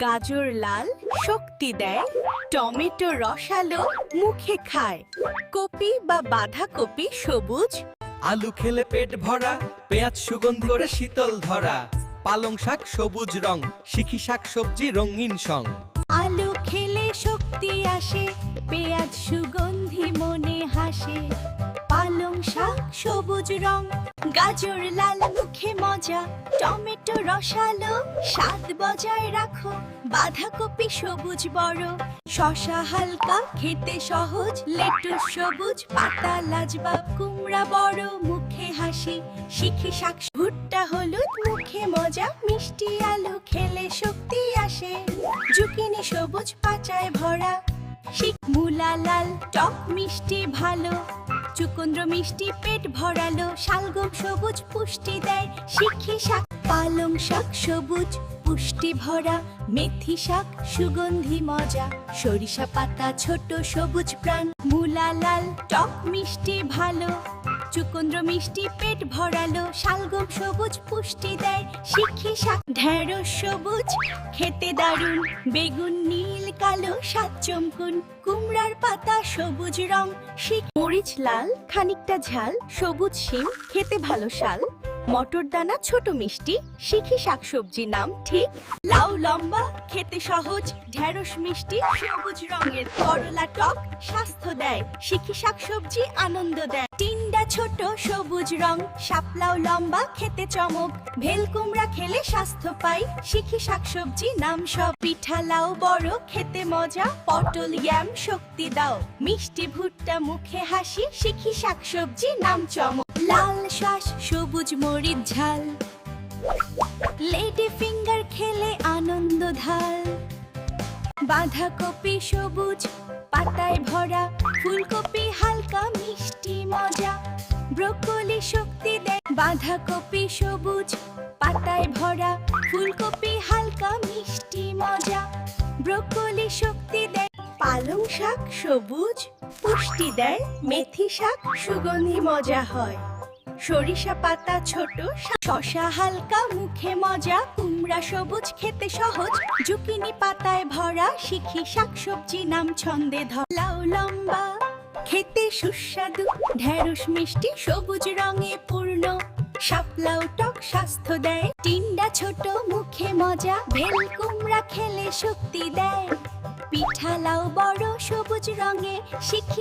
গাজর লাল শক্তি দেয়, টমেটো রসালো মুখে খায়, কপি বা বাঁধাকপি সবুজ, আলু খেলে পেট ভরা, পেঁয়াজ সুগন্ধি করে শীতল ধরা, পালং শাক সবুজ রং, শিখি শাক সবজি রঙিন সং। আলু খেলে শক্তি আসে, পেঁয়াজ সুগন্ধি মনে হাসে, পালং শাক সবুজ রং, গাজর লাল মুখে মজা, টমেটো রসালো স্বাদ বজায় রাখো, বাঁধাকপি সবুজ বড়, শসা হালকা খেতে সহজ, লেটুস সবুজ পাতা লাজবাব, কুমড়া বড় মুখে হাসি, শিখি শাক ভুট্টা হলুদ মুখে মজা, মিষ্টি আলু খেলে শক্তি আসে, জুকিনি সবুজ পাচায় ভরা, মূলা লাল টক মিষ্টি ভালো, চুকুন্দ্র মিষ্টি পেট ভরালো, শালগম সবুজ পুষ্টি দেয়, শিখি শাক পালং শাক সবুজ পুষ্টি ভরা, মেথি শাক সুগন্ধি মজা, সরিষা পাতা ছোট সবুজ প্রাণ, মূলা লাল টক মিষ্টি ভালো, চুকুন্দ্র মিষ্টি পেট ভরালো, শালগম সবুজ পুষ্টি দেয়, শিখি শাক ঢেঁড়স সবুজ খেতে দারুণ, বেগুন নীল কালো স্বাদ চমকুন, কুমড়ার পাতা সবুজ রং, মরিচ লাল খানিকটা ঝাল, সবুজ শিম খেতে ভালো শাল, মটর দানা ছোট মিষ্টি, শিখি শাকসবজি নাম ঠিক, লাউ লম্বা খেতে সহজ, ঢেঁড়স মিষ্টি সবুজ রঙের, করলা টক স্বাস্থ্য দেয়, শিখি শাকসবজি আনন্দ দেয়, টিন্ডা ছোট সবুজ রং, শাপলাও লম্বা খেতে চমক, ভেল কুমড়া খেলে স্বাস্থ্য পাই, শিখি শাকসবজি নাম সব, পিঠা লাউ বড় খেতে মজা, পটল ইয়াম শক্তি দাও, মিষ্টি ভুট্টা মুখে হাসি, শিখি শাকসবজি নাম চমক, লাল শাঁস সবুজ মরিচ ঝাল, লেডি ফিঙ্গার খেলে আনন্দ ঢাল, বাঁধাকপি সবুজ পাতায় ভরা, ফুলকপি হালকা মিষ্টি মজা, ব্রোকলি শক্তি দেয়, বাঁধাকপি সবুজ পাতায় ভরা, ফুলকপি হালকা মিষ্টি মজা, ব্রোকলি শক্তি দেয়, পালং শাক সবুজ পুষ্টি দেয়, মেথি শাক সুগন্ধি মজা হয়, সরিষা পাতা ছোট, শসা হালকা মুখে মজা, কুমড়া সবুজ খেতে সহজ, জুকিনি পাতায় ভরা, শিখি শাকসবজি নাম ছন্দে ধর, লাউ লম্বা খেতে সুস্বাদু, ঢেঁড়স মিষ্টি সবুজ রঙে পূর্ণ, শাপলাও টক স্বাস্থ্য দেয়, টিন্ডা ছোট মুখে মজা, ভেল কুমড়া খেলে শক্তি দেয়, পিঠা লাউ বড় সবুজ রঙে, শিখি